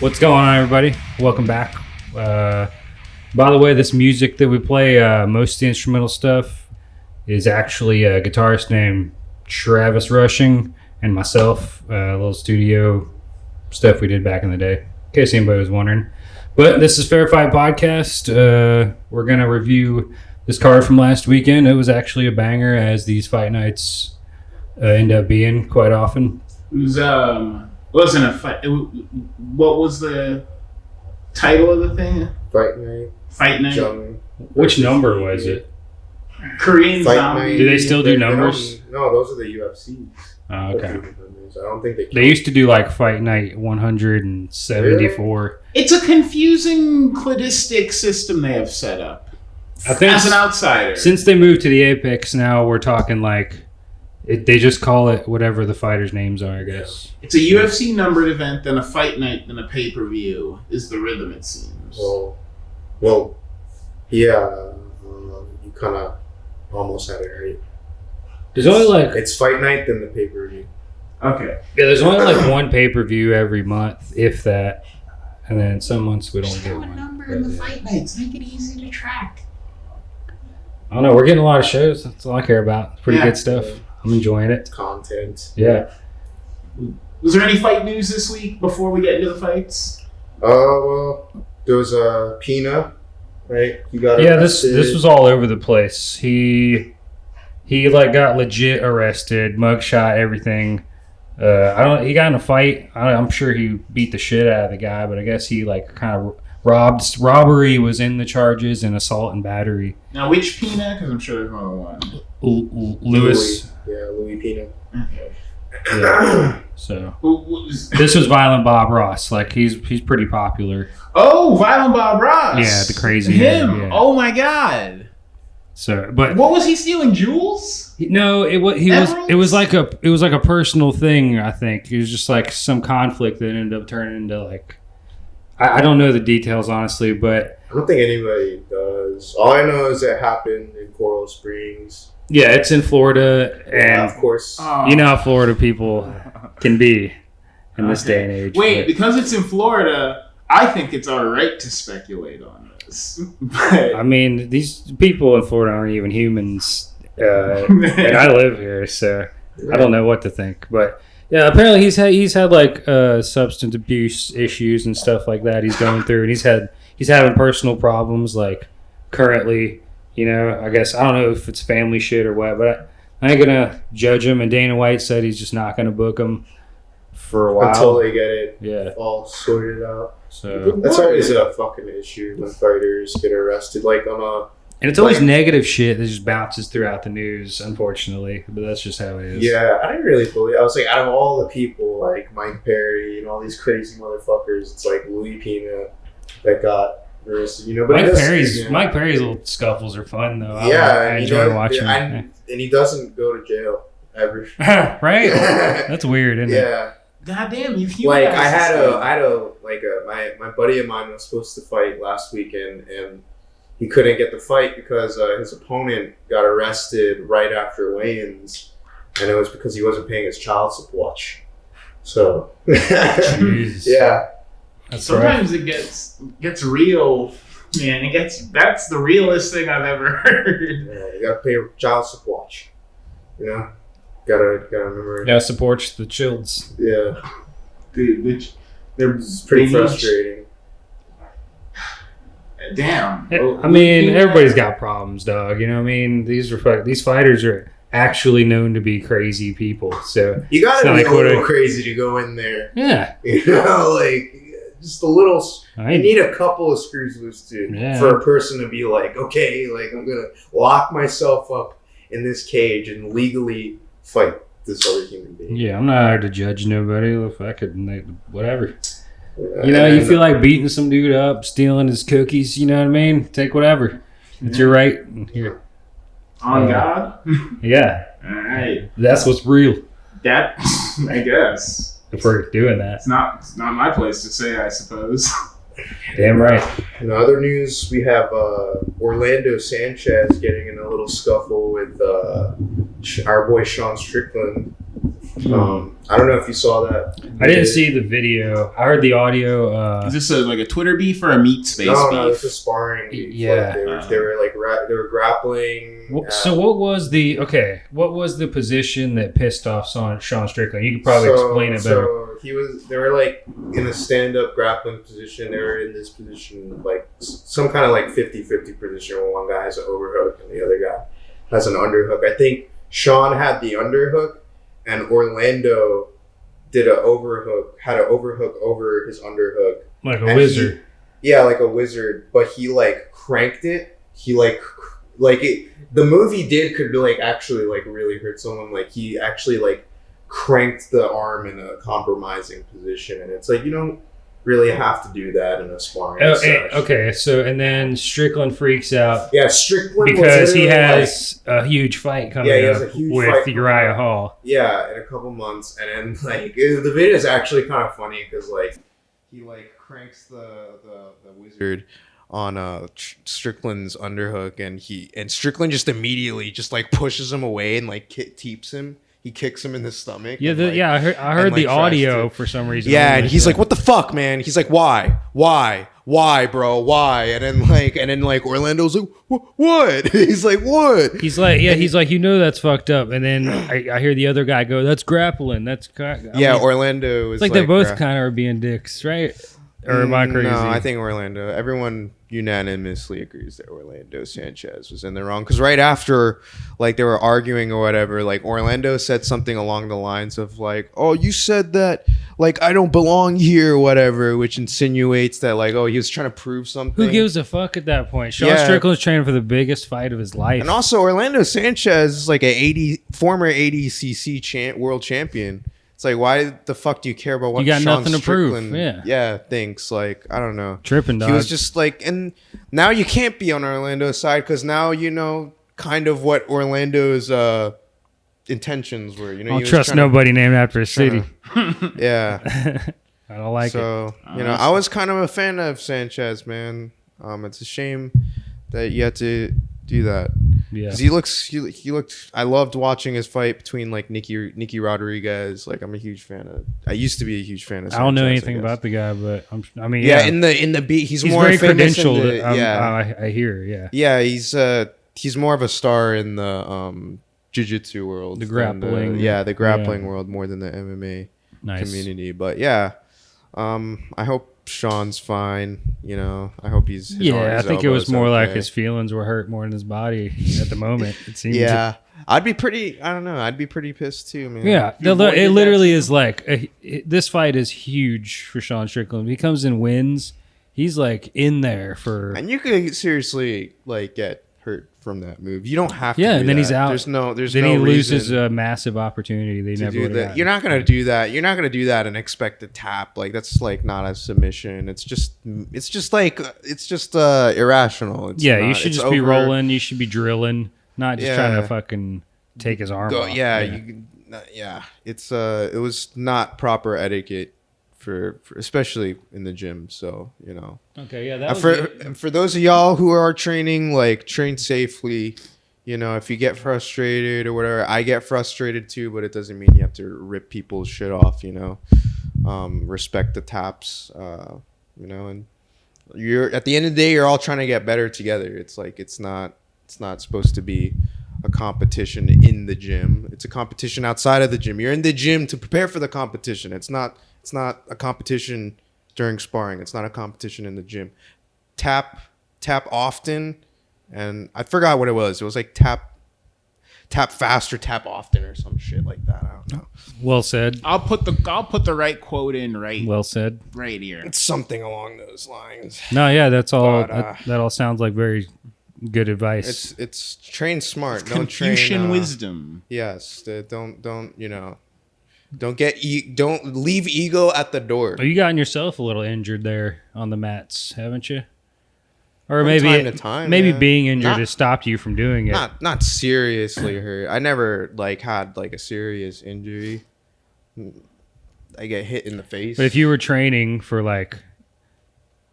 What's going on, everybody? Welcome back. By the way, this music that we play, most of the instrumental stuff, is actually a guitarist named Travis Rushing and myself. A little studio stuff we did back in the day, in case anybody was wondering. But this is Fair Fight Podcast. We're going to review this card from last weekend. It was actually a banger, as these fight nights end up being quite often. It wasn't a fight. What was the title of the thing? Fight Night. Which number was it? Korean Fight Zombie. Night. Do they still do numbers? No, those are the UFCs. Oh, okay. I don't think they. They used to do like Fight Night 174. It's a confusing cladistic system they have set up. I think as an outsider, since they moved to the Apex, now we're talking like they just call it whatever the fighters' names are, I guess. it's a UFC numbered event, then a fight night, then a pay-per-view is the rhythm, it seems. Well, yeah. You kind of almost had it right. There's only like It's fight night, then the pay-per-view. Okay. Yeah, there's only like one pay-per-view every month, if that. And then some months we don't Just get throw a one. number in the fight nights. Make it easy to track. I don't know. We're getting a lot of shows. That's all I care about. It's pretty good stuff. Yeah. I'm enjoying it. Content. Yeah. Was there any fight news this week before we get into the fights? Well, there was a Peña, right? He got This arrested. was all over the place. He like got legit arrested, mugshot, everything. He got in a fight. I'm sure he beat the shit out of the guy, but I guess he like kind of robbery was in the charges, and assault and battery. Now, which Peña? Because I'm sure there's more than one. Louis. Louis Peña. Okay. Yeah. So this was Violent Bob Ross. Like he's pretty popular. Oh, Violent Bob Ross. Yeah, the crazy him. yeah. Oh my God. So, but What was he stealing? Jewels? no, it was like a personal thing. I think it was just like some conflict that ended up turning into like I don't know the details honestly, but I don't think anybody does. All I know is it happened in Coral Springs. yeah, it's in Florida, and Of course. you know how Florida people can be in this day and age. Wait, but, because it's in Florida, I think it's our right to speculate on this. But I mean, these people in Florida aren't even humans, and I live here, so I don't know what to think. But yeah, apparently he's had like substance abuse issues and stuff like that. He's going through, and he's having personal problems like currently. You know, I guess I don't know if it's family shit or what, but I ain't gonna judge him. And Dana White said he's just not gonna book him for a while Until they get it Yeah. all sorted out. So That's always a fucking issue when fighters get arrested. Like on and it's always negative shit that just bounces throughout the news, unfortunately. But that's just how it is. yeah, I didn't really believe. I was like, out of all the people, like Mike Perry and all these crazy motherfuckers, it's like Louis Peña that got arrested. You know, but Mike Perry's little scuffles are fun though. I he enjoy does- watching. and he doesn't go to jail ever. Right? That's weird, isn't it? Yeah. God damn, you Like I had my buddy of mine was supposed to fight last weekend, and he couldn't get the fight because his opponent got arrested right after weigh-ins, and it was because he wasn't paying his child support. So Jeez. yeah, That's Sometimes it gets real, man. That's the realest thing I've ever heard. you gotta pay child support. You know, gotta remember. Yeah, supports the childs. Yeah, Dude, it's pretty frustrating. Damn. I mean, everybody's got problems, dog. You know what I mean? These fighters are actually known to be crazy people. So You gotta It's not be like a little what crazy to go in there. yeah, You know, like just a little. I You need a couple of screws loose, dude, Yeah. for a person to be like, okay, like I'm gonna lock myself up in this cage and legally fight this other human being. yeah. I'm not here to judge nobody. If I could, whatever. You know, you feel like beating some dude up, stealing his cookies. You know what I mean? Take whatever. It's your right. Here, On God? yeah. All right. That's what's real. That, I guess. If we're doing that, It's not my place to say, I suppose. damn right. In other news, we have Orlando Sanchez getting in a little scuffle with our boy Sean Strickland I don't know if you saw that. I didn't see the video. I heard the audio. Is this like a Twitter beef or a meat space beef? No, it's a sparring beef. Yeah. Like they were grappling. So what was the position that pissed off Sean Strickland? You could probably explain it better. So they were like in a stand-up grappling position. They were in this position, like some kind of like 50-50 position where one guy has an overhook and the other guy has an underhook. I think Sean had the underhook and Orlando had an overhook over his underhook. Like a wizard. Like a wizard. But he like cranked it. He like it. The move he did could like actually like really hurt someone. Like he actually like cranked the arm in a compromising position, and it's like you don't really have to do that in a sparring session. Okay, so and then Strickland freaks out. Yeah, Strickland because he has a huge fight coming up with Uriah Hall. Yeah, in a couple months, and then like the video is actually kind of funny because like he like cranks the wizard on Strickland's underhook, and Strickland just immediately just like pushes him away and like teeps him. He kicks him in the stomach. Yeah, I heard the audio for some reason. Yeah, and he's like, "What the fuck, man?" He's like, "Why, bro? Why?" And then Orlando's like, "What?" He's like, "What?" He's like, "Yeah." He's like, "You know that's fucked up." And then I hear the other guy go, "That's grappling. That's." Orlando is it's like they both kind of are being dicks, right? Or am I crazy? No, I think Orlando. Everyone unanimously agrees that Orlando Sanchez was in the wrong. Because right after, like, they were arguing or whatever, like, Orlando said something along the lines of, like, "Oh, you said that, like, I don't belong here," or whatever, which insinuates that, like, oh, he was trying to prove something. Who gives a fuck at that point? Sean Strickland's training for the biggest fight of his life. And also, Orlando Sanchez is, like, former ADCC world champion. It's like, why the fuck do you care about what you got Sean nothing to Strickland, prove? Thinks. Like, I don't know. Tripping, dog. He was just like, and now you can't be on Orlando's side because now you know kind of what Orlando's intentions were. You know, I don't trust nobody named after a city. Yeah, I don't like it. So I was kind of a fan of Sanchez, man. It's a shame that you had to do that. Yeah, because he looked. I loved watching his fight between like Nicky Rodriguez. Like, I'm a huge fan of. I used to be a huge fan of Sanchez. I don't know anything about the guy, but in the beat, he's more very famous credentialed. I hear. Yeah, he's more of a star in the jiu-jitsu world, the grappling. The grappling world more than the MMA community. But I hope Sean's fine. You know, I hope he's. I think it was more like his feelings were hurt more than his body at the moment. It seems. Yeah, I'd be pretty. I don't know. I'd be pretty pissed too, man. Yeah, it literally is like this fight is huge for Sean Strickland. If he comes and wins, he's like in there for. And you could seriously like get hurt from that move. You don't have to. Yeah, and then he's out. There's no he loses a massive opportunity. They never would have. You're not gonna do that. You're not gonna do that and expect a tap. Like, that's like not a submission. It's just irrational. You should just be rolling. You should be drilling, not just trying to fucking take his arm off. It was not proper etiquette. For especially in the gym, so you know. Okay, yeah. That was for those of y'all who are training, like, train safely. You know, if you get frustrated or whatever, I get frustrated too, but it doesn't mean you have to rip people's shit off. You know, respect the taps. You know, and you're at the end of the day, you're all trying to get better together. It's like it's not supposed to be a competition in the gym. It's a competition outside of the gym. You're in the gym to prepare for the competition. It's not a competition during sparring. It's not a competition in the gym. Tap often, and I forgot what it was. It was like tap faster, tap often, or some shit like that. I don't know. Well said. I'll put the right quote in right. Well said. Right here. It's something along those lines. No, yeah, that's all. That all sounds like very good advice. It's train smart. It's don't Confucian train, wisdom. Yes. Don't you know. Don't leave ego at the door. You gotten yourself a little injured there on the mats, haven't you? Or From maybe time to time, being injured has stopped you from doing it. Not seriously hurt. I never had a serious injury. I get hit in the face. But if you were training for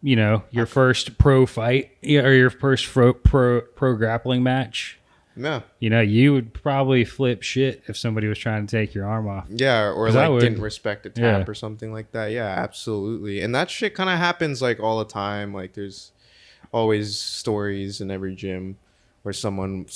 your first pro fight or your first pro grappling match, Yeah. You know, you would probably flip shit if somebody was trying to take your arm off. Yeah, or like didn't respect a tap or something like that. Yeah, absolutely. And that shit kind of happens like all the time. Like there's always stories in every gym where some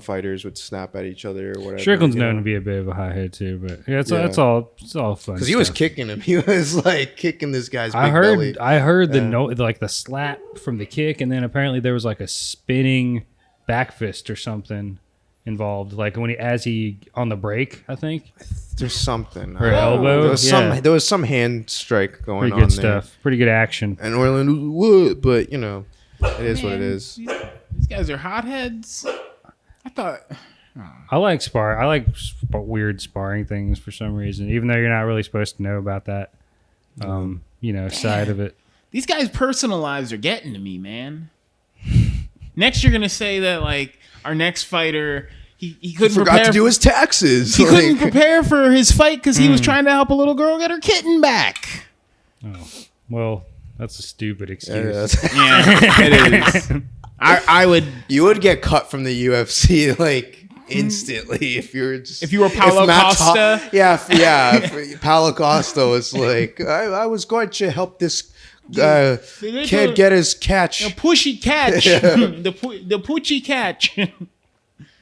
fighters would snap at each other or whatever. Strickland's known to be a bit of a hothead too, but yeah, it's all fun. Because he was kicking him. He was like kicking this guy's big belly. I heard the slap from the kick, and then apparently there was like a spinning back fist or something involved. Like when he on the break, I think there's something. Or elbow. There was some hand strike going on. Pretty good stuff. Pretty good action. And Orlando would, but you know, it is what it is. These guys are hotheads. I thought. I like spar. I like weird sparring things for some reason, even though you're not really supposed to know about that, side of it. These guys' personal lives are getting to me, man. Next, you're gonna say that like our next fighter, he couldn't forgot to do his taxes. He couldn't prepare for his fight because he was trying to help a little girl get her kitten back. Oh, well, that's a stupid excuse. Yeah, it is. You would get cut from the UFC like instantly if you were Paulo Costa. Paulo Costa was like, I was going to help this kid get his catch. A pushy catch. the pushy catch.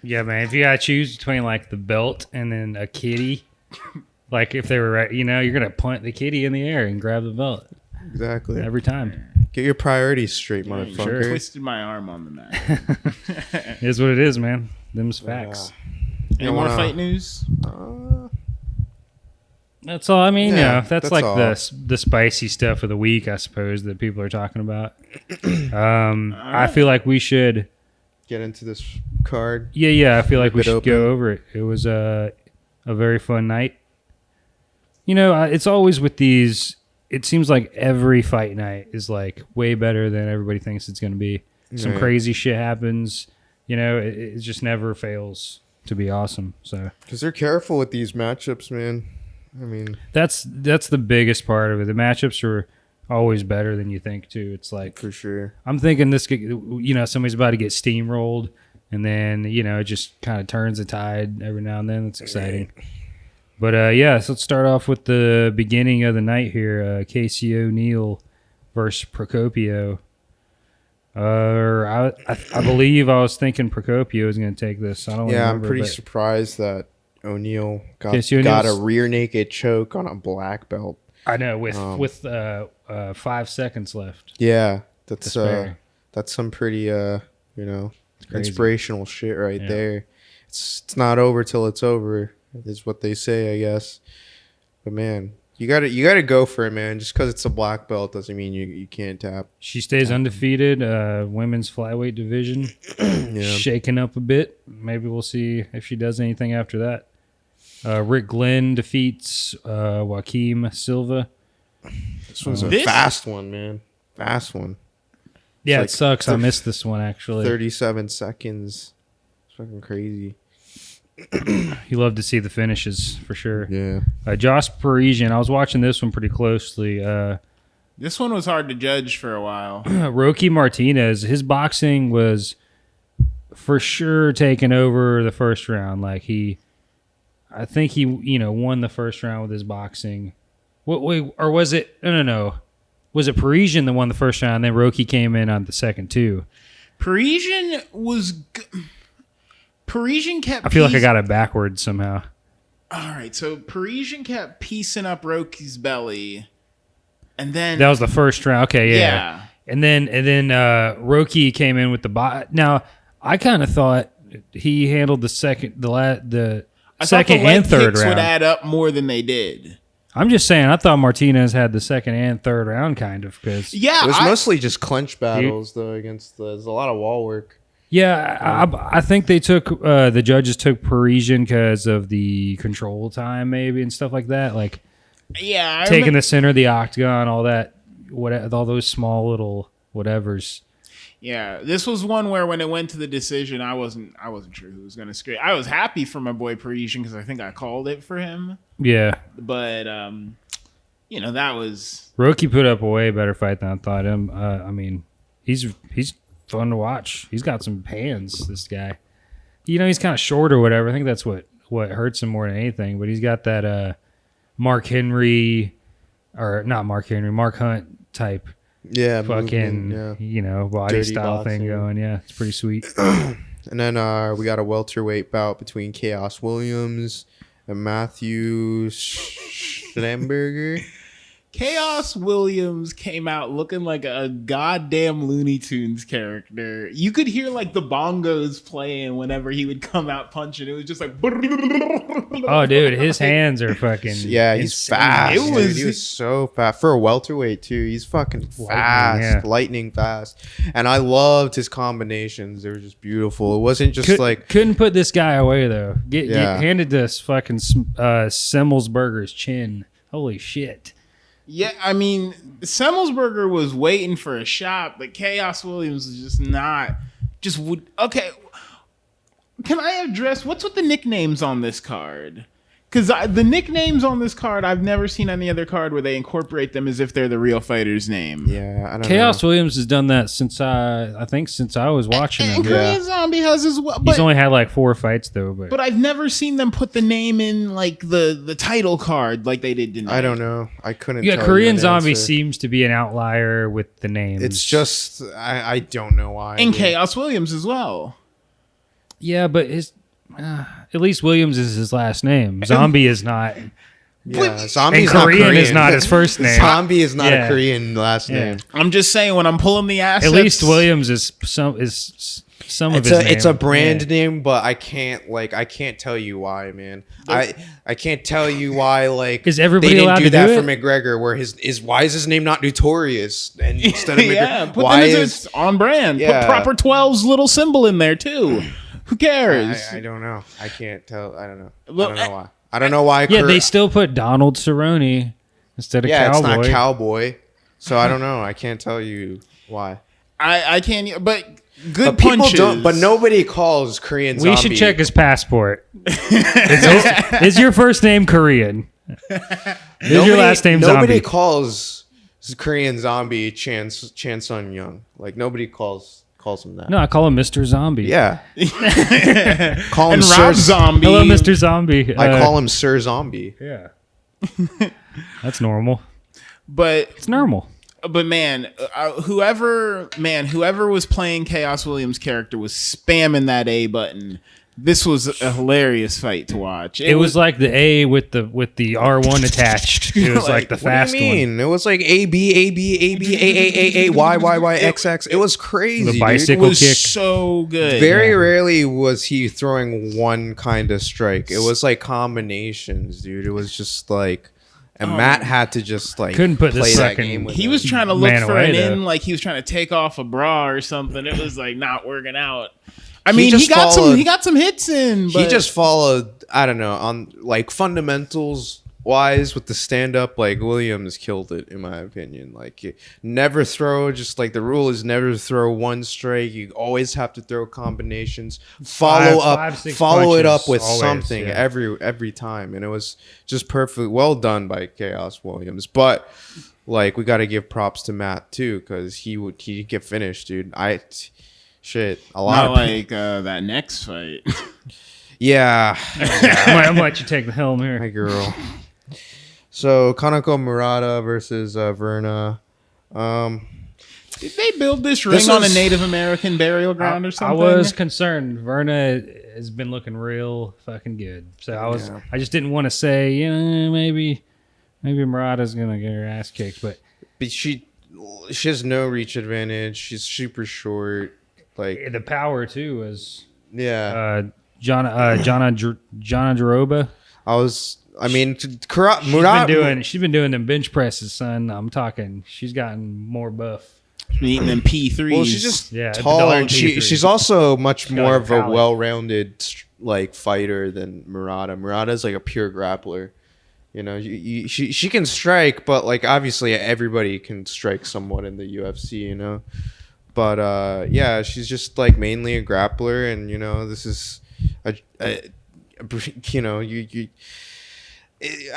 Yeah, man. If you gotta choose between like the belt and then a kitty, like if they were right, you're gonna punt the kitty in the air and grab the belt. Exactly. Every time. Get your priorities straight, motherfucker. Sure. Twisted my arm on the mat. It is what it is, man. Them's facts. Any more fight news? That's all. I mean, that's like all. The spicy stuff of the week, I suppose, that people are talking about. I feel like we should get into this card. Yeah. I feel like we should go over it. It was a very fun night. It's always with these. It seems like every fight night is like way better than everybody thinks it's going to be. Some crazy shit happens. It just never fails to be awesome. So because they're careful with these matchups, man. I mean, that's the biggest part of it. The matchups are always better than you think too. It's like for sure. I'm thinking this could, somebody's about to get steamrolled, and then it just kind of turns the tide every now and then. It's exciting. But so let's start off with the beginning of the night here. Casey O'Neill versus Procopio. I believe I was thinking Procopio was going to take this. I don't. Yeah, remember, I'm pretty surprised that O'Neill got a rear naked choke on a black belt. I know with 5 seconds left. Yeah, that's some pretty inspirational shit right there. It's not over till it's over. Is what they say, I guess. But man, you gotta go for it, man. Just because it's a black belt doesn't mean you can't tap. She stays undefeated. Women's flyweight division, shaking up a bit. Maybe we'll see if she does anything after that. Rick Glenn defeats Joaquim Silva. This one's a fast one, man. Fast one. Yeah, it sucks. I missed this one actually. 37 seconds. It's fucking crazy. You love to see the finishes for sure. Yeah. Josh Parisian. I was watching this one pretty closely. This one was hard to judge for a while. Rocky Martinez. His boxing was for sure taking over the first round. Like I think he won the first round with his boxing. Wait, or was it? No. Was it Parisian that won the first round? And then Rocky came in on the second too. Parisian kept. I feel like I got it backwards somehow. All right, so Parisian kept piecing up Rocky's belly, and then that was the first round. Okay, yeah. And then Rocky came in with the Now, I kind of thought he handled the second and third round. Would add up more than they did. I'm just saying, I thought Martinez had the second and third round kind of because it was mostly just clinch battles though. There's a lot of wall work. Yeah, I think they took the judges took Parisian because of the control time, maybe, and stuff like that. Like, taking the center of the octagon, all that, all those small little whatevers. Yeah, this was one where when it went to the decision, I wasn't sure who was going to scrape. I was happy for my boy Parisian because I think I called it for him. Yeah, but that was Rocky put up a way better fight than I thought him. I mean, he's fun to watch. He's got some hands, this guy. he's kind of short or whatever. I think that's what hurts him more than anything. But he's got that Mark Hunt type. Yeah, fucking body Dirty style boxing thing going. Yeah, it's pretty sweet. And then we got a welterweight bout between Chaos Williams and Matthew Semelsberger. Chaos Williams came out looking like a goddamn Looney Tunes character. You could hear like the bongos playing whenever he would come out punching. It was just like, oh, dude, his hands are fucking. Yeah, he's insane. fast. He was so fast for a welterweight too. He's fucking fast, lightning fast. And I loved his combinations. They were just beautiful. It wasn't just couldn't put this guy away though. Get handed this fucking Semelsberger's chin. Holy shit. Yeah, I mean, Semelsberger was waiting for a shot, but Chaos Williams was just not. Okay, can I address what's with the nicknames on this card? Because the nicknames on this card, I've never seen any other card where they incorporate them as if they're the real fighter's name. Yeah, I don't know. Chaos Williams has done that since I was watching him. And Korean Zombie has as well. He's only had like 4 fights though. But I've never seen them put the name in like the title card like they did tonight. I don't know. I couldn't. Yeah, tell Korean you an Zombie answer. seems to be an outlier with the names. It's just I don't know why. And Chaos Williams as well. Yeah, but at least Williams is his last name. Zombie is not. Yeah, Zombie's and Korean not Korean. is not his first name. Zombie is not a Korean last name. I'm just saying when I'm pulling the assets. At least Williams is some of his name. It's a brand name, but I can't tell you why, man. I can't tell you why is everybody they didn't allowed do to that do for it? McGregor. Where why is his name not Notorious? And instead of McGregor, put why them is it's on brand. Yeah. Put proper 12's little symbol in there too. Who cares? I don't know. I can't tell. I don't know. Well, I don't know why. I don't know why. Yeah, they still put Donald Cerrone instead of Cowboy. It's not Cowboy. So I don't know. I can't tell you why. I can't. But good But people punches. don't. But nobody calls Korean Zombie. We should check his passport. Is your first name Korean? Is your last name Nobody Zombie? calls Korean Zombie Chan Sun Young. Like nobody calls him that. No, I call him Mr. Zombie. Yeah. Call him and Sir Rob Zombie. Hello, Mr. Zombie. I call him Sir Zombie. Yeah. That's normal. But It's normal. man, whoever was playing Chaos Williams' character was spamming that A button. This was a hilarious fight to watch. It was like the A with the R1 attached. It was like the fast What do you mean? It was like A B A B A B A A A A Y Y Y X X. It was crazy. The bicycle it was kick. so good. Very rarely was he throwing one kind of strike. It was like combinations, dude. It was just like, and Matt had to just like couldn't put play this that fucking- game with He him. was trying to look Man for away, an in, though. like he was trying to take off a bra or something. It was like not working out. I He mean, just followed- he got some hits in. But He just followed, I don't know, on like fundamentals wise with the stand up. Like Williams killed it, in my opinion. Like you never throw, just like the rule is never throw one strike. You always have to throw combinations. Follow it up with always, something yeah. every time, and it was just perfect. Well done by Chaos Williams, but. Like we got to give props to Matt too, because he get finished, dude. Shit, a lot not of like that next fight. yeah. I'm gonna let you take the helm here. My girl. So Kaneko Murata versus Verna. Did they build this ring on a Native American burial ground or I something? was concerned. Verna has been looking real fucking good. So I just didn't want to say, maybe Murata's gonna get her ass kicked, but She has no reach advantage. She's super short. Like the power too is Jandiroba. Jandiroba. Murata. She's been doing them bench presses, son. I'm talking. She's gotten more buff. eating them P3s. Well, she's just Yeah, taller. And the dog she's also much more like of a palate. well-rounded like fighter than Murata. Murata's like a pure grappler. You know, she can strike, but like obviously everybody can strike somewhat in the UFC. You know, but yeah, she's just like mainly a grappler, and this is I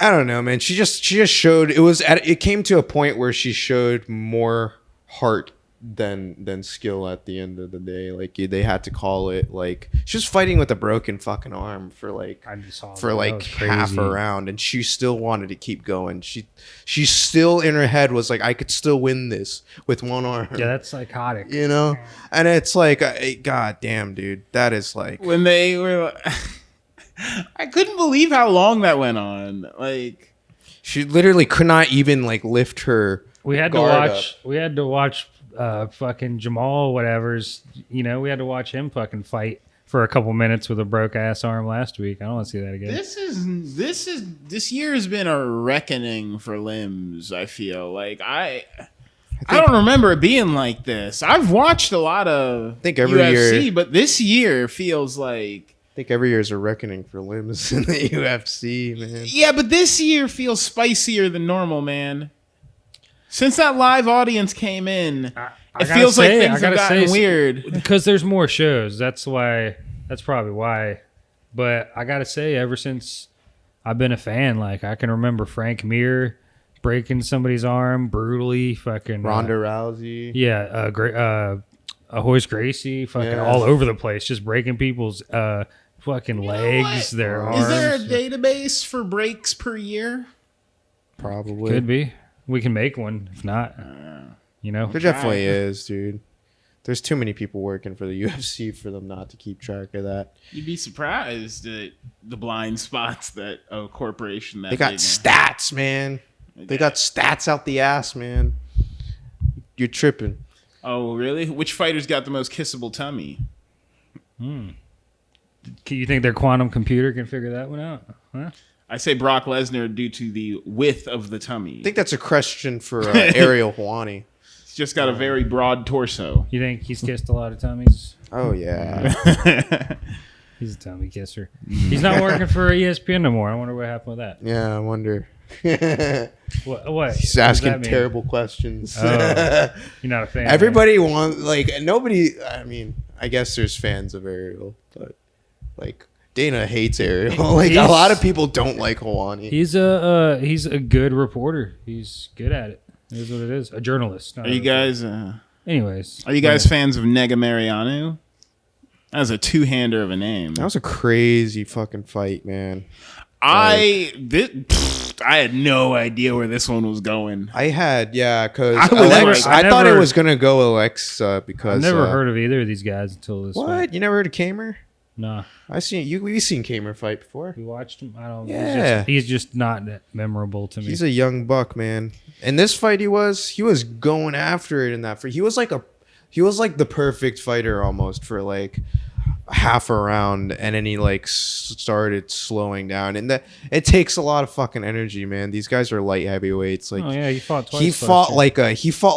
don't know, man. She just showed it came to a point where she showed more heart than skill at the end of the day. Like they had to call it like she was fighting with a broken fucking arm for like half a round, and she still wanted to keep going. She still in her head was like, I could still win this with one arm. Yeah, that's psychotic. You know, and it's like, god damn, dude, that is like when they were. I couldn't believe how long that went on. Like she literally could not even like lift her. We had to watch fucking Jamal whatever's, you know, we had to watch him fucking fight for a couple minutes with a broke ass arm last week. I don't want to see that again. This year has been a reckoning for limbs. I feel like I don't remember it being like this. I've watched a lot of UFC, but this year feels like I think every year is a reckoning for limbs in the UFC, man. Yeah, but this year feels spicier than normal, man. Since that live audience came in, it feels like things have gotten weird. Because there's more shows. That's probably why. But I gotta say, ever since I've been a fan, like I can remember Frank Mir breaking somebody's arm brutally, fucking Ronda Rousey. Yeah, Hoist Gracie, fucking all over the place, just breaking people's fucking legs, their arms. Is there a database for breaks per year? Probably. Could be. We can make one. If not, you know. There definitely is, dude. There's too many people working for the UFC for them not to keep track of that. You'd be surprised at the blind spots that a corporation that they got stats, man. They got stats out the ass, man. You're tripping. Oh, really? Which fighter's got the most kissable tummy? You think their quantum computer can figure that one out? Huh? I say Brock Lesnar due to the width of the tummy. I think that's a question for Ariel Helwani. He's just got a very broad torso. You think he's kissed a lot of tummies? Oh, yeah. He's a tummy kisser. He's not working for ESPN no more. I wonder what happened with that. Yeah, I wonder. What? He's asking terrible questions. Oh, you're not a fan. Everybody wants, like, nobody, I mean, I guess there's fans of Ariel, but, like, Dana hates Ariel. Like, a lot of people don't like Helwani. He's a good reporter. He's good at it. It is what it is. A journalist. Are you guys... Anyways. Are you guys fans of Negumereanu? That was a two-hander of a name. That was a crazy fucking fight, man. I had no idea where this one was going. I had, yeah, because I thought it was going to go Alexa because... I've never heard of either of these guys until this What? Fight. You never heard of Camur? Nah. We've seen Camur fight before. We watched him. I don't know. Yeah. He's just not memorable to me. He's a young buck, man. In this fight, he was going after it in that fight. He was like the perfect fighter almost for like half a round, and then he like started slowing down, and it takes a lot of fucking energy, man. These guys are light heavyweights. Like, oh yeah, he fought twice. He fought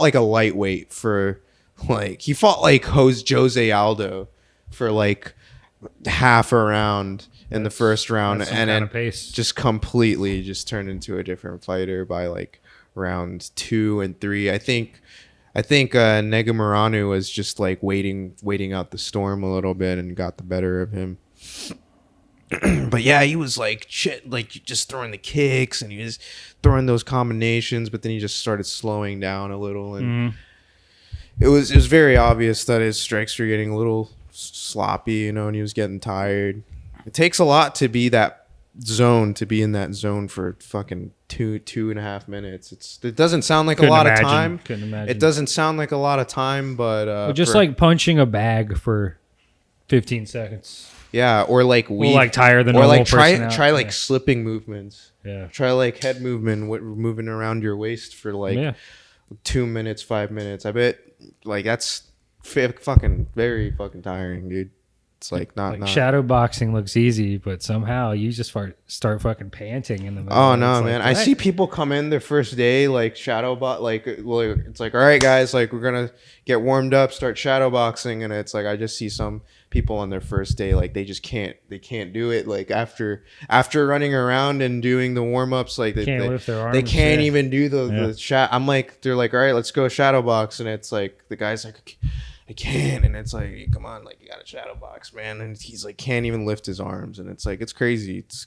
like a lightweight for like he fought like Jose Aldo for like half a round in the first round, and then just completely just turned into a different fighter by like round 2 and 3. I think Negumereanu was just like waiting out the storm a little bit and got the better of him. But yeah, he was like shit, like just throwing the kicks and he was throwing those combinations, but then he just started slowing down a little, and it was very obvious that his strikes were getting a little sloppy, you know, and he was getting tired. It takes a lot to be in that zone for fucking 2.5 minutes. It doesn't sound like a lot of time. Couldn't imagine. It doesn't sound like a lot of time, but just like punching a bag for 15 seconds. Yeah, or like tire the normal or like person try out. like slipping movements. Yeah. Try like head movement, moving around your waist for like 2 minutes, 5 minutes. I bet like that's fucking very fucking tiring, dude. It's like not shadow boxing looks easy, but somehow you just start fucking panting in the middle. Oh no, man! I see people come in their first day like shadow it's like, all right, guys, like we're gonna get warmed up, start shadow boxing, and it's like I just see some people on their first day like they can't do it. Like after running around and doing the warm ups, like they can't lift their arms. They can't even do the shot. I'm like, they're like, all right, let's go shadow box, and it's like the guy's like, I can't, and it's like, come on, like you got a shadow box, man, and he's like can't even lift his arms, and it's like it's crazy. It's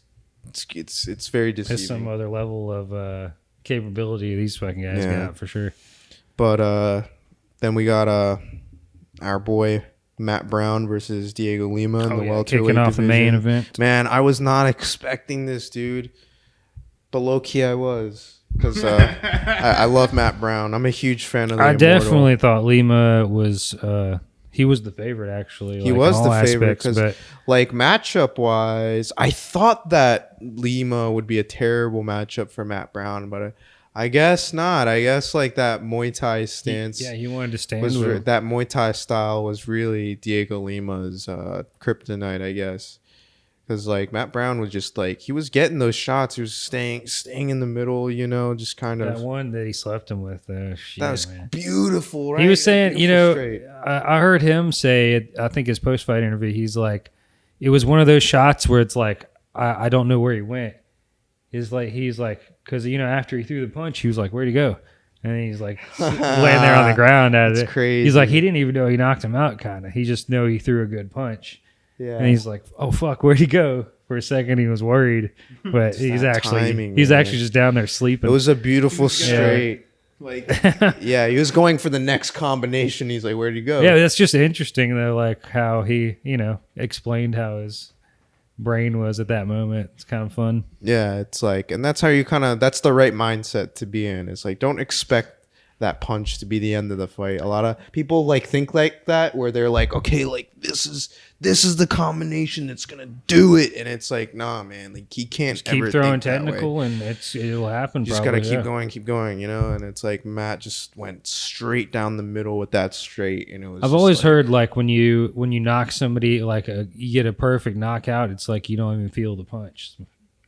very deceiving. There's some other level of capability these fucking guys got for sure. But Then we got our boy Matt Brown versus Diego Lima in the welterweight kicking off division. the main event. Man, I was not expecting this, dude. But low key, I was, because I love Matt Brown. I'm a huge fan of the I Immortal. definitely thought Lima was he was the favorite, actually. He like, was in the all favorite aspects, because, like, matchup wise, I thought that Lima would be a terrible matchup for Matt Brown, but I guess not. I guess like that Muay Thai stance. he wanted to stand was with him. that Muay Thai style was really Diego Lima's kryptonite, I guess. Because like Matt Brown was just like he was getting those shots. He was staying in the middle, you know, just kind That of. one that he slept him with, shit, That was man. beautiful, right? He was saying, you know, Straight. I heard him say, I think his post-fight interview, he's like, it was one of those shots where it's like, I don't know where he went. He's like, because, you know, after he threw the punch, he was like, where'd he go? And he's like laying there on the ground at That's it. crazy. He's like, he didn't even know he knocked him out, kind of. He just knew he threw a good punch. Yeah. And he's like, oh, fuck, where'd he go? For a second, he was worried. But he's that actually timing, he's man. actually just down there sleeping. It was a beautiful straight. Like, Yeah, he was going for the next combination. He's like, where'd he go? Yeah, that's just interesting, though, like how he, you know, explained how his brain was at that moment. It's kind of fun. Yeah, it's like, and that's how you that's the right mindset to be in. It's like, don't expect that punch to be the end of the fight. A lot of people like think like that, where they're like, okay, like this is the combination that's gonna do it, and it's like, nah, man, like he can't Just keep ever throwing think that way. technical, and it'll happen. You just probably, gotta keep going, you know. And it's like Matt just went straight down the middle with that straight, and it was. I've just always like, heard like when you knock somebody like you get a perfect knockout, it's like you don't even feel the punch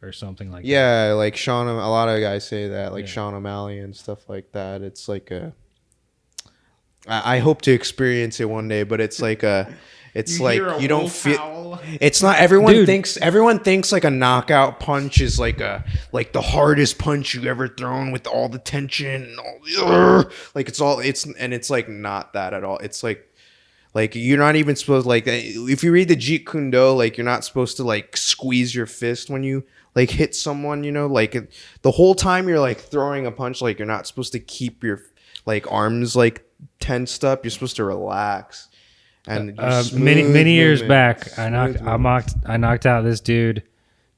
or something like that. yeah, like a lot of guys say that, like Yeah. Sean O'Malley and stuff like that. It's like I hope to experience it one day, but it's like it's like you don't feel. It's not everyone Dude. thinks like a knockout punch is like the hardest punch you ever thrown with all the tension and all like it's like not that at all. It's like you're not even supposed like if you read the Jeet Kune Do, like you're not supposed to like squeeze your fist when you like hit someone, you know, like the whole time you're like throwing a punch, like you're not supposed to keep your like arms like tensed up. You're supposed to relax. And many years back, I movement. knocked out this dude,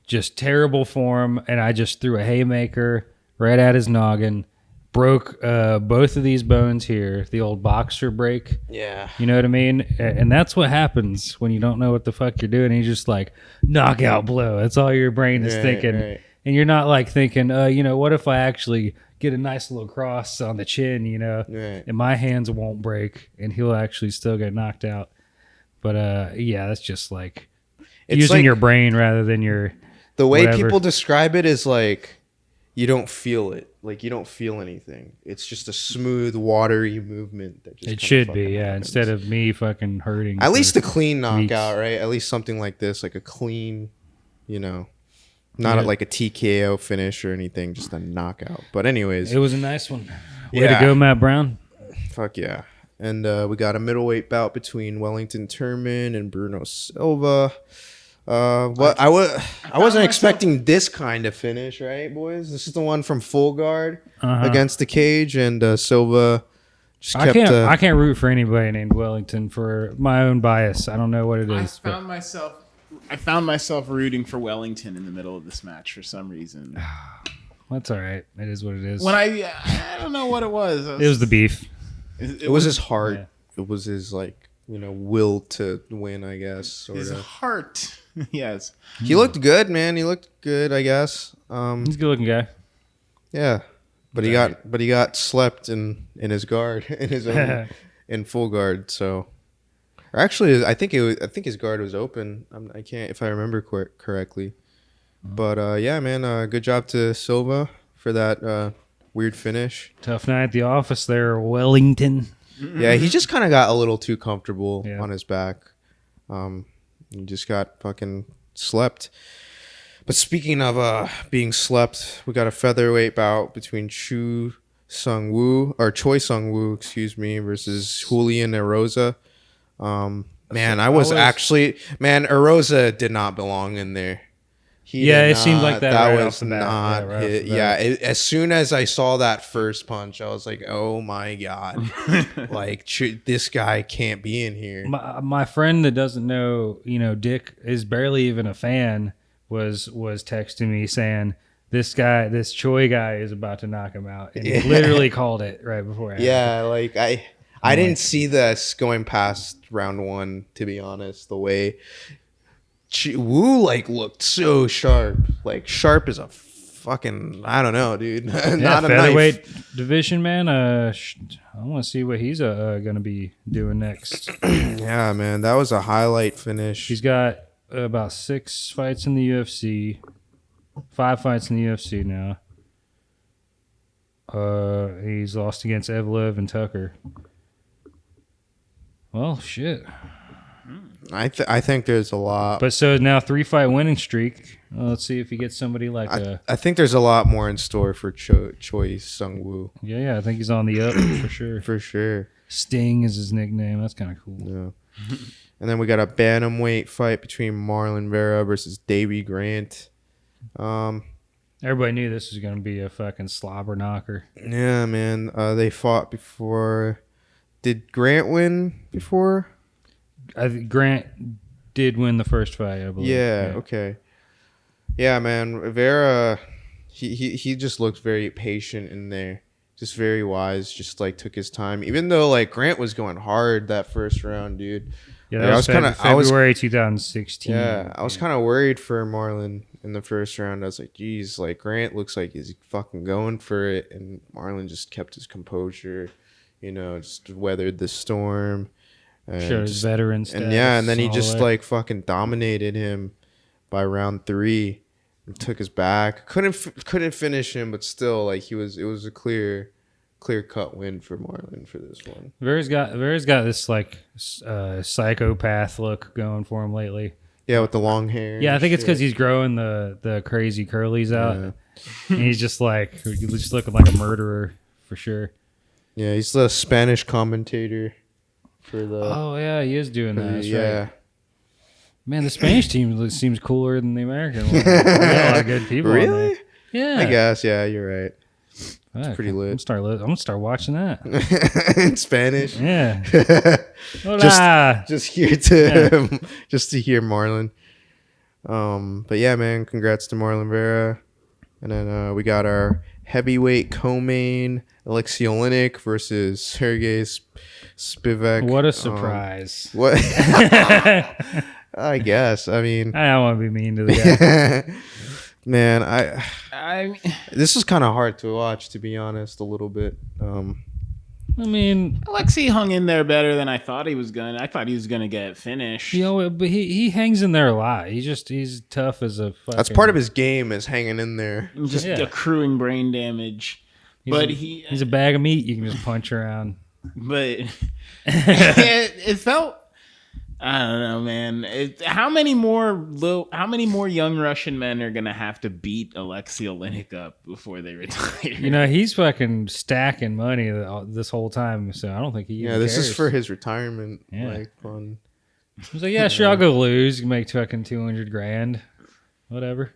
just terrible form, and I just threw a haymaker right at his noggin, broke both of these bones here, the old boxer break. Yeah. You know what I mean? And that's what happens when you don't know what the fuck you're doing. You just like knockout blow. That's all your brain is thinking. Right. And you're not like thinking, you know, what if I actually get a nice little cross on the chin, you know, Right. and my hands won't break and he'll actually still get knocked out. But yeah, that's just like It's using like- your brain rather than your The way whatever. people describe it is like you don't feel it. Like you don't feel anything. It's just a smooth, watery movement that just It kinda should fucking be, yeah. happens. Instead of me fucking hurting. At for least a clean knockout, weeks. right? At least something like this, like a clean, you know, not Yeah. like a TKO finish or anything, just a knockout. But anyways, It was a nice one. Way Yeah. to go, Matt Brown. fuck yeah. And we got a middleweight bout between Wellington Turman and Bruno Silva. I wasn't expecting this kind of finish, right, boys? This is the one from Full Guard against the cage, and Silva just kept. I can't root for anybody named Wellington for my own bias. I don't know what it I is. but- found myself rooting for Wellington in the middle of this match for some reason. That's all right. It is what it is. When I don't know what it was. It was the beef. it was his heart. Yeah. It was his will to win, I guess. Sort his of. heart. Yes. He looked good, man. He looked good, I guess. He's a good looking guy. Yeah, but he got slept in his guard in his own in Full Guard. So, or actually, I think his guard was open. I can't if I remember correctly. But yeah, man, good job to Silva for that weird finish. Tough night at the office there, Wellington. Yeah, he just kind of got a little too comfortable Yeah. on his back. He just got fucking slept. But speaking of being slept, we got a featherweight bout between Choi Sung Woo, excuse me, versus Julian Erosa. Man, Erosa did not belong in there. It seemed like that. That right was off the bat. not right off hit. the bat. As soon as I saw that first punch, I was like, "Oh my god!" Like this guy can't be in here. My friend that doesn't know, Dick is barely even a fan. Was texting me saying this Choi guy is about to knock him out, and he literally called it right before. Yeah, like I didn't see this going past round 1, to be honest. The way Wu looked so sharp, like sharp as a fucking, I don't know, dude. Not a featherweight knife. division, man. I want to see what he's gonna be doing next. Yeah, man, that was a highlight finish. He's got about 6 fights in the UFC, 5 fights in the UFC now. He's lost against Evlev and Tucker. Well, shit. I think there's a lot. But so now 3-fight winning streak. Let's see if he gets somebody like I think there's a lot more in store for Choi Sung-woo. Yeah, I think he's on the up for sure. For sure. Sting is his nickname. That's kind of cool. Yeah. And then we got a bantamweight fight between Marlon Vera versus Davey Grant. Everybody knew this was going to be a fucking slobber knocker. Yeah, man. They fought before. Did Grant win before? Grant did win the first fight, I believe. Yeah. Okay. Yeah, man. Vera, he just looks very patient in there. Just very wise. Just took his time. Even though Grant was going hard that first round, dude. Yeah, that was February 2016. Yeah, I was kind of worried for Marlon in the first round. I was like, geez, Grant looks like he's fucking going for it. And Marlon just kept his composure, just weathered the storm. Showed his veteran status. And then he just fucking dominated him by round 3 and took his back. Couldn't finish him, but still, it was a clear cut win for Marlon for this one. Vera's got this psychopath look going for him lately. Yeah, with the long hair. Yeah, I think it's because he's growing the crazy curlies out. Yeah. And he's just looking like a murderer for sure. Yeah, he's the Spanish commentator for the. Oh yeah, he is doing that. That's yeah. Right. Man, the Spanish team seems cooler than the American one. We got a lot of good people. Really? On there. Yeah. I guess. Yeah, you're right. It's pretty lit. I'm gonna start watching that in Spanish. Yeah. just here to just to hear Marlon. But yeah, man, congrats to Marlon Vera. And then we got our heavyweight co-main Alexei Oleinik versus Sergey Spivak. What a surprise! What? I guess. I mean, I don't want to be mean to the guy. Man, I this is kind of hard to watch, to be honest, a little bit. I mean, Alexei hung in there better than I thought he was going. I thought he was going to get finished. But he hangs in there a lot. He's tough as a fucking... That's part of his game, is hanging in there. Just accruing brain damage. He's a bag of meat you can just punch around. But it felt... I don't know, man. How many more young Russian men are gonna have to beat Alexei Oleinik up before they retire? He's fucking stacking money this whole time, so I don't think he. Yeah, this is for his retirement. Yeah. Fun. He's like, yeah, sure, I'll go lose. You make fucking $200,000, whatever.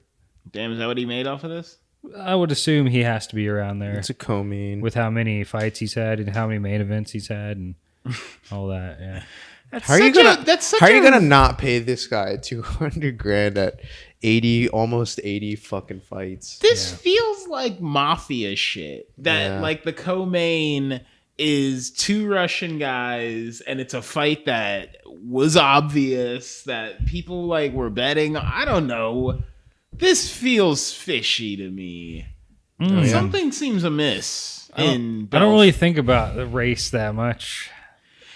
Damn, is that what he made off of this? I would assume he has to be around there. It's a co-main with how many fights he's had and how many main events he's had and all that. Yeah. How are you gonna not pay this guy $200,000 at 80 fucking fights? This feels like mafia shit. That the co-main is 2 Russian guys, and it's a fight that was obvious that people were betting. I don't know. This feels fishy to me. Something seems amiss. I don't really think about the race that much.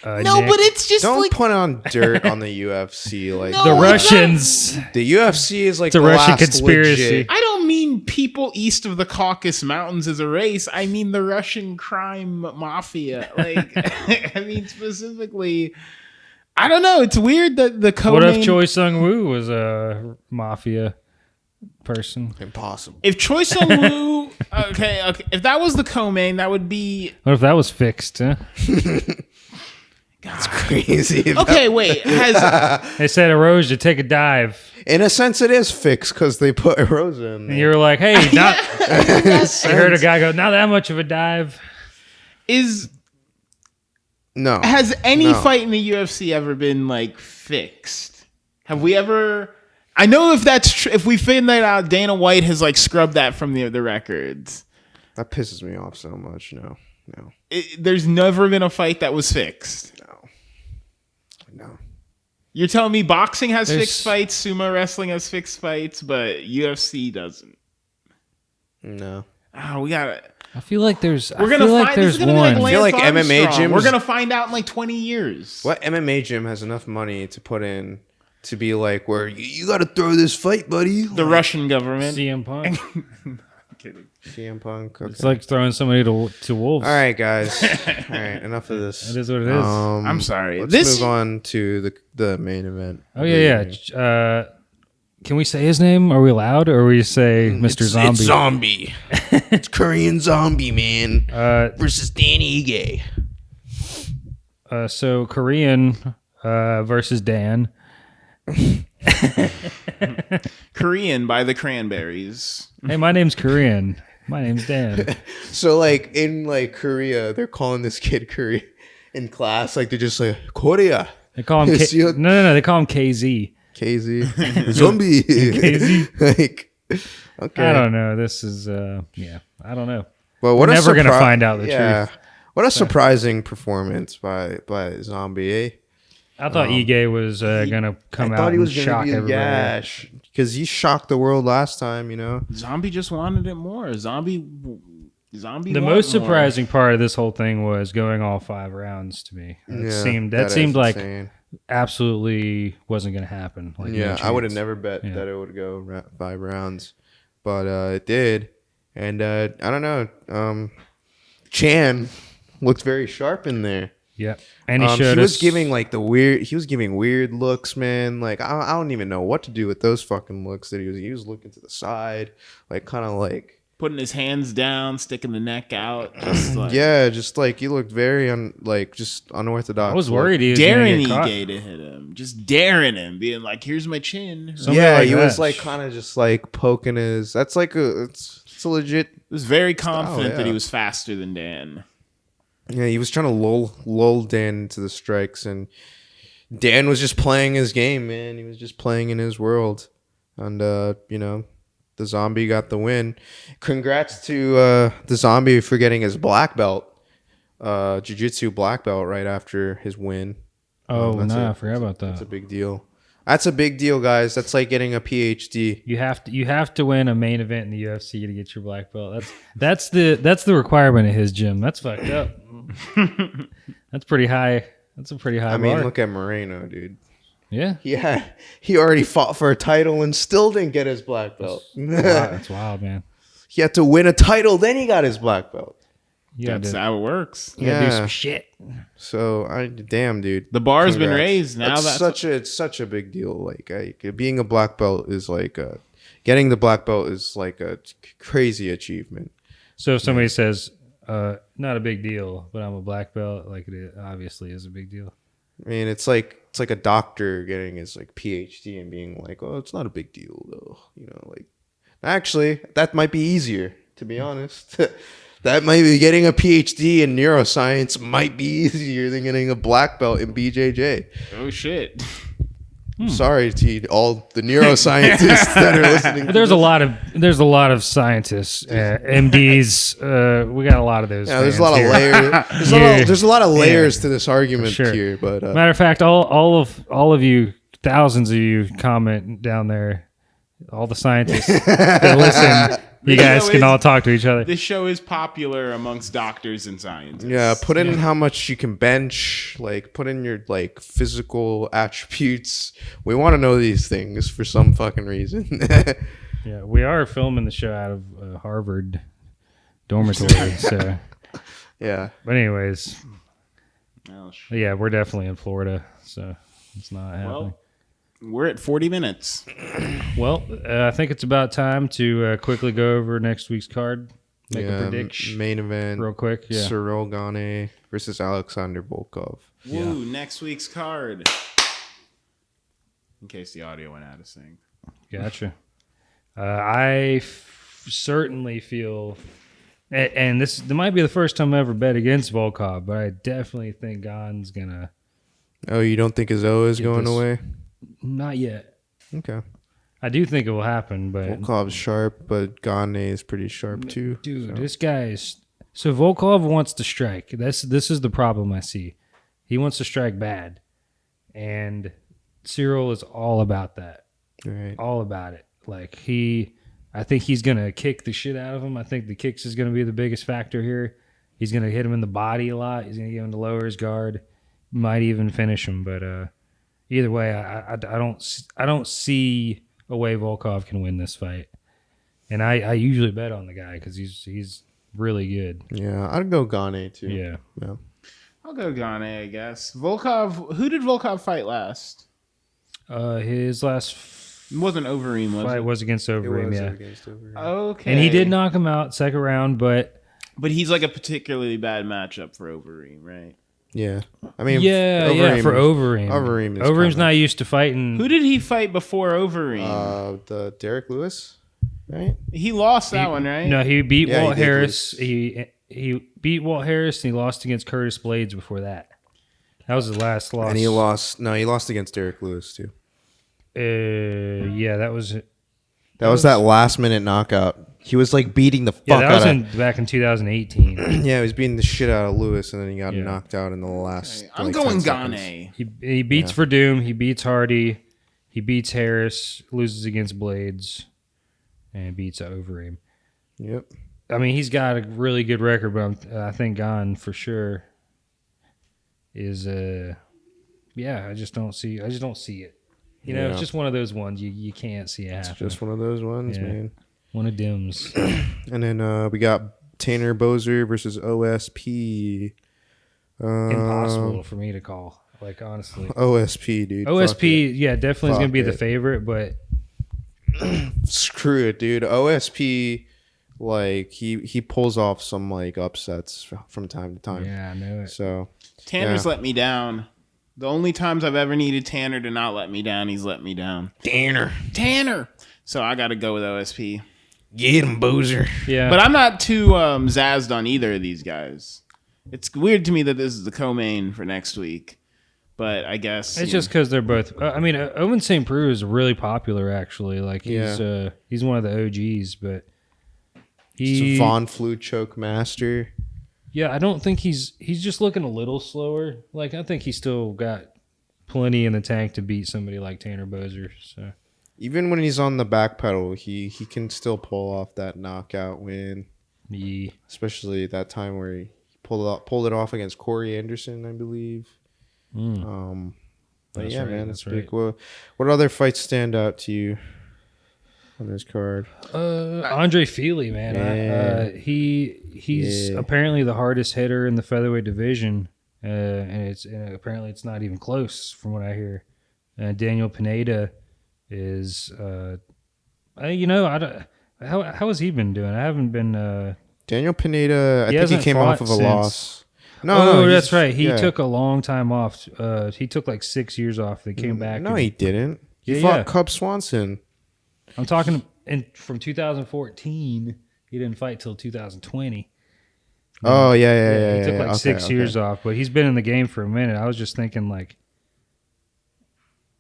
No, Nick, but it's just don't put on dirt on the UFC. The Russians. The UFC is it's a Russian conspiracy. Legit. I don't mean people east of the Caucasus Mountains as a race. I mean the Russian crime mafia. I mean specifically. I don't know. It's weird that the co-main... What if Choi Sung-woo was a mafia person? Impossible. If Choi Sung-woo... okay. If that was the co-main, that would be... What if that was fixed, huh? That's crazy. Okay, wait. They said Erosa, take a dive. In a sense, it is fixed because they put Erosa in there. And you were like, hey, not. You heard a guy go, not that much of a dive. Has any fight in the UFC ever been like fixed? Have we ever? I know if that's true. If we find that out, Dana White has like scrubbed that from the records. That pisses me off so much. No. There's never been a fight that was fixed. No. You're telling me boxing has fixed fights, sumo wrestling has fixed fights, but UFC doesn't. No. Oh, we got it. I feel like there's. We're gonna find. This is gonna be like I feel like Lance MMA Armstrong. gyms. We're gonna find out in like 20 years. What MMA gym has enough money to put in to be like, where you got to throw this fight, buddy? The Russian government. CM Punk. I'm kidding. CM Punk. Okay. It's like throwing somebody to wolves. All right, guys. All right, enough of this. It is what it is. I'm sorry. Let's move on to the main event. Oh yeah. Can we say his name? Are we allowed, or we say Mr. Zombie? It's Zombie. It's Korean Zombie, man. Versus Dan Ige. So Korean versus Dan. Korean by the Cranberries. Hey, my name's Korean. My name's Dan. So like in like Korea, they're calling this kid Korea in class. Like they're just like Korea. They call him no. They call him KZ. KZ. Zombie. KZ. Like, okay. I don't know. This is I don't know. Well, We're never gonna find out the truth. What a surprising performance by Zombie, eh? I thought Ige was gonna come out and shock everybody. Yeah, because he shocked the world last time, you know. Zombie just wanted it more. Zombie. The most surprising part of this whole thing was going all 5 rounds to me. That seemed like insane. Absolutely wasn't going to happen. Like, yeah, no I would have never bet that it would go 5 rounds, but it did. And I don't know. Chan looked very sharp in there. Yeah, and he was giving like he was giving weird looks, man. Like I don't even know what to do with those fucking looks that he was looking to the side, like kind of like putting his hands down, sticking the neck out. Just like, just like he looked very just unorthodox. I was worried he was daring Ige to hit him, just daring him, being like, "Here's my chin." He was like kind of just like poking his. That's like it's a legit. It was very confident that he was faster than Dan. Yeah, he was trying to lull Dan into the strikes, and Dan was just playing his game, man. He was just playing in his world, and the Zombie got the win. Congrats to the Zombie for getting his black belt, jiu-jitsu black belt right after his win. Oh, I forgot about that. That's a big deal. That's a big deal, guys. That's like getting a PhD. You have to win a main event in the UFC to get your black belt. That's the requirement of his gym. That's fucked up. That's pretty high. That's a pretty high bar. I mean, look at Moreno, dude. Yeah. Yeah. He already fought for a title and still didn't get his black belt. That's wild, man. He had to win a title, then he got his black belt. That's how it works. You gotta do some shit. So damn, dude. The bar's been raised now. It's such a big deal. Like being a black belt is like getting the black belt is like a crazy achievement. So if somebody says, not a big deal, but I'm a black belt, like it obviously is a big deal. I mean, it's like a doctor getting his like PhD and being like, oh, it's not a big deal though. You know, like actually that might be easier, to be honest. That might be getting a PhD in neuroscience might be easier than getting a black belt in BJJ. Oh shit! Sorry to all the neuroscientists that are listening. There's a lot of scientists, MDs. We got a lot of those. Yeah, there's a lot of layers. There's a lot of layers to this argument here. But matter of fact, all of you, thousands of you, comment down there. All the scientists that listen. You guys can all talk to each other. This show is popular amongst doctors and scientists. Yeah, put in how much you can bench, like put in your like physical attributes. We want to know these things for some fucking reason. Yeah, we are filming the show out of Harvard dormitory, so yeah. But anyways, yeah, we're definitely in Florida, so it's not happening. Well, we're at 40 minutes. Well, I think it's about time to quickly go over next week's card. Make a prediction main event. real quick. Yeah. Cyril Gane versus Alexander Volkov. Woo, next week's card. In case the audio went out of sync. Gotcha. I certainly feel, and this might be the first time I ever bet against Volkov, but I definitely think Gane's gonna. Oh, you don't think his O is going away? Not yet. Okay. I do think it will happen, but Volkov's sharp, but Gane is pretty sharp too. dude, this guy is. So Volkov wants to strike. This is the problem I see. He wants to strike bad, and Cyril is all about that. Right. All about it. Like I think he's gonna kick the shit out of him. I think the kicks is gonna be the biggest factor here. He's gonna hit him in the body a lot. He's gonna get him to lower his guard. Might even finish him. But either way, I don't see a way Volkov can win this fight. And I usually bet on the guy because he's really good. Yeah, I'd go Gane too. Yeah. I'll go Gane, I guess. Volkov. Who did Volkov fight last? His last It wasn't Overeem, was fight it? was against Overeem, yeah. Against Overeem. Okay. And he did knock him out second round, but he's like a particularly bad matchup for Overeem, right? Yeah. I mean, for Overeem. Overeem's not used to fighting. Who did he fight before Overeem? The Derek Lewis, right? He lost that one, right? No, he beat Yeah, Walt he did Harris. He beat Walt Harris, and he lost against Curtis Blades before that. That was his last loss. And he lost. No, he lost against Derek Lewis too. Yeah, that was it. That was that last minute knockout. He was like beating the fuck Yeah, that was out back in 2018. Yeah, he was beating the shit out of Lewis, and then he got knocked out in the last. Okay. I'm like, going 10 seconds. Gane. He beats Verdum. He beats Hardy. He beats Harris. Loses against Blades, and beats Overeem. Yep. I mean, he's got a really good record, but I think Gane for sure is. I just don't see it. You know, it's just one of those ones you can't see it happen. It's just one of those ones, man. One of dims. And then we got Tanner Boser versus OSP. Impossible for me to call. Like, honestly. OSP, dude. OSP, definitely is going to be the it. favorite, but Screw it, dude. OSP, like, he pulls off some, like, upsets from time to time. yeah, I know it. So, Tanner's let me down. The only times I've ever needed Tanner to not let me down, he's let me down. Tanner. So I got to go with OSP. get him, Boser. Yeah. But I'm not too zazzed on either of these guys. It's weird to me that this is the co-main for next week. But I guess it's just because they're both. I mean, Owen St. Preux is really popular, actually. Like he's one of the OGs, but He's a Von Flue choke master. Yeah, I don't think he's just looking a little slower. Like, I think he's still got plenty in the tank to beat somebody like Tanner Boser. So Even when he's on the back pedal, he can still pull off that knockout win. yeah. Especially that time where he pulled it off against Corey Anderson, I believe. But That's yeah, right, man, that's that's big. What other fights stand out to you on this card? Andre Feely, man. Yeah. He's apparently the hardest hitter in the featherweight division, and apparently it's not even close from what I hear. Daniel Pineda is, how has he been doing? I haven't been. Daniel Pineda, I think he came off of a since- loss. No, that's right. He took a long time off. He took like 6 years off. They came back. No, he didn't. He Yeah, fought yeah. Cub Swanson. I'm talking from 2014. He didn't fight till 2020. Oh, yeah. He took like Okay, 6 years off, but he's been in the game for a minute. I was just thinking, like,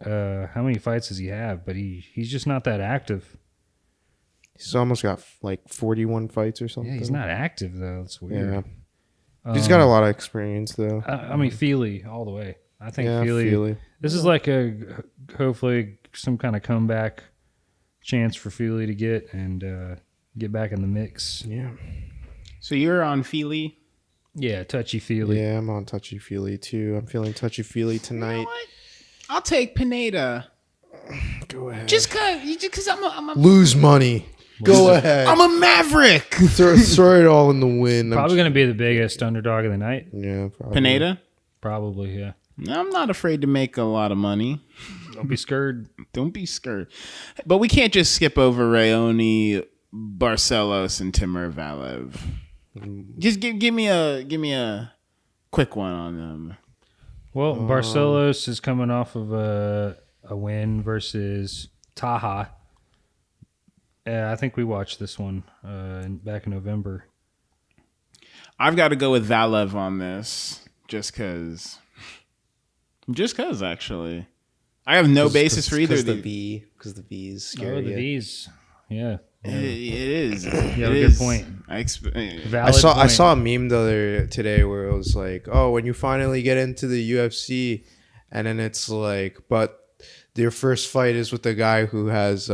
how many fights does he have? But he's just not that active. He's almost got like 41 fights or something. Yeah, he's not active though. It's weird. Yeah. He's got a lot of experience though. I mean, Feely all the way. I think Yeah, Feely. Feely. This is like hopefully some kind of comeback chance for Feely to get back in the mix. Yeah. So you're on Feely. Yeah, touchy Feely. Yeah, I'm on touchy feely too. I'm feeling touchy feely You tonight. know what? I'll take Pineda. Go ahead. Just cause I'm a Lose money. Go ahead. I'm a maverick. throw it all in the wind. Probably going to be the biggest underdog of the night. Yeah, probably. Pineda. Probably, yeah. I'm not afraid to make a lot of money. Don't be scared. Don't be scared. But we can't just skip over Rayoni Barcelos and Timur Valev. Just give me a quick one on them. Well, Barcelos is coming off of a win versus Taha. I think we watched this one back in November. I've got to go with Valev on this, just because. Actually, I have no basis for either of these. Because the V's scary. Oh, the V's. Yeah. It is. You have It a is. good point. I I saw a meme today where it was like, oh, when you finally get into the UFC, and then it's like, but your first fight is with the guy who has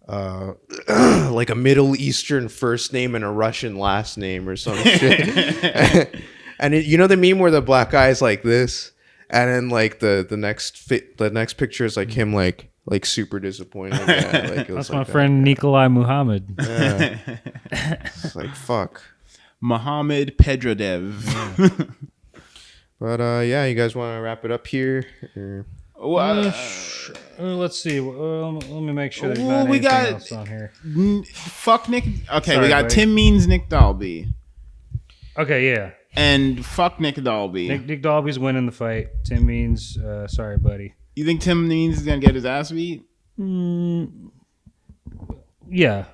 like a Middle Eastern first name and a Russian last name or some shit. And you know the meme where the black guy is like this, and then like the next picture is like him like super disappointed. Yeah, like that's my friend Nikolai Muhammad. Yeah. It's like fuck. Mohamed Pedrodev. Yeah. But yeah, you guys want to wrap it up here? Or? Let's see. Let me make sure there's not anything else on here. Fuck Nick. Okay, Sorry, we got buddy. Tim Means, Nick Dalby. Okay, yeah. And fuck Nick Dalby. Nick Dalby's winning the fight. Tim Means, sorry, buddy. You think Tim Means is going to get his ass beat? Yeah.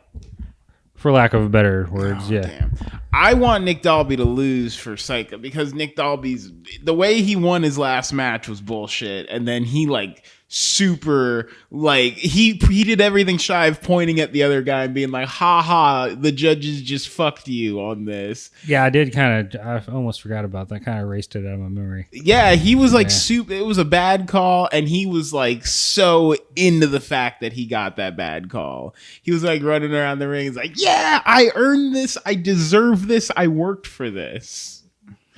For lack of better words, yeah. Damn. I want Nick Dalby to lose for Psycho because Nick Dalby's the way he won his last match was bullshit, and then he like super like he did everything shy of pointing at the other guy and being like, "Ha ha, the judges just fucked you on this." Yeah, I almost forgot about that. Kind of erased it out of my memory. Yeah, he was like Yeah. super. It was a bad call, and he was like so into the fact that he got that bad call. He was like running around the ring. He's like, "Yeah, I earned this. I deserve this. I worked for this."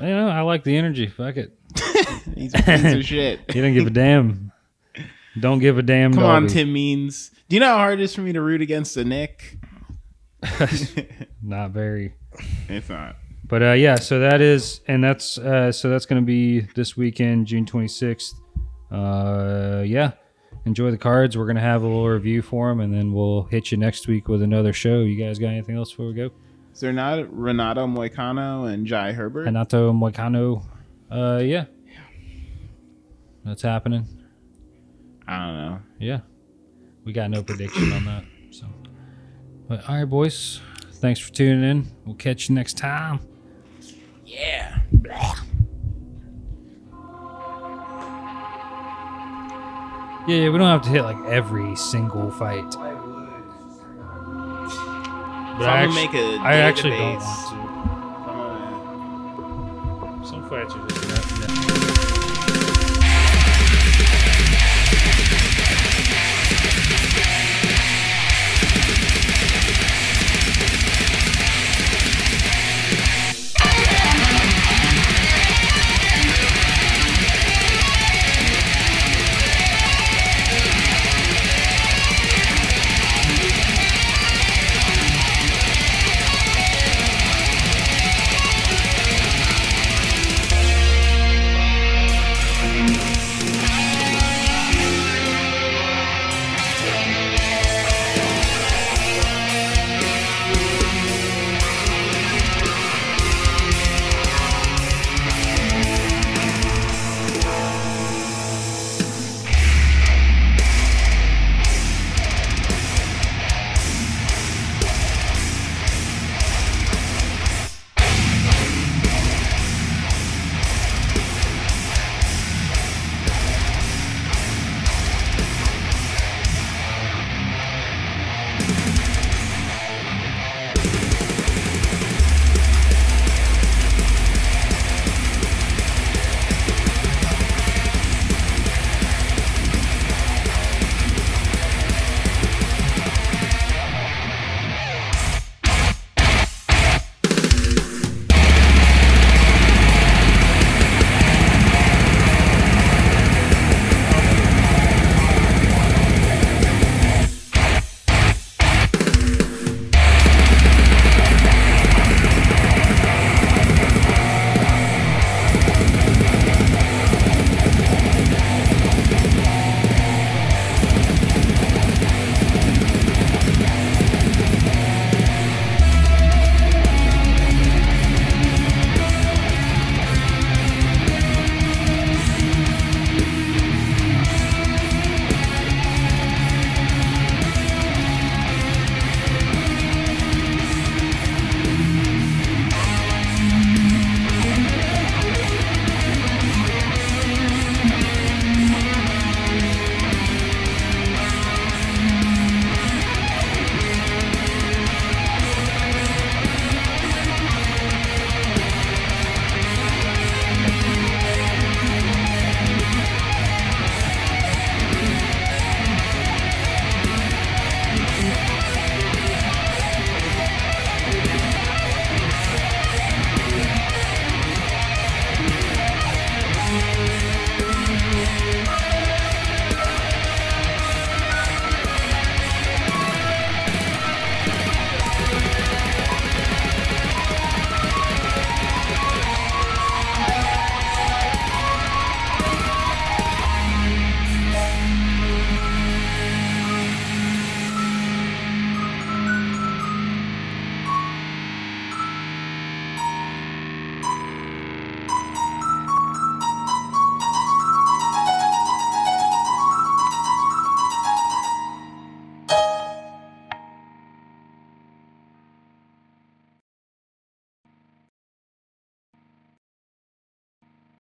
You know, I like the energy. Fuck it. He's a piece of shit. You don't give a damn. Don't give a damn. Come Dalby. on, Tim Means. Do you know how hard it is for me to root against a Nick? Not very. It's not. But yeah, so that's going to be this weekend, June 26th. Yeah, enjoy the cards. We're going to have a little review for them, and then we'll hit you next week with another show. You guys got anything else before we go? Is there not Renato Moicano and Jai Herbert? Renato Moicano. Yeah. That's happening. I don't know. Yeah. We got no prediction on that. So, but all right, boys. Thanks for tuning in. We'll catch you next time. Yeah. Yeah, we don't have to hit like every single fight. But I actually don't want to. Some fights are just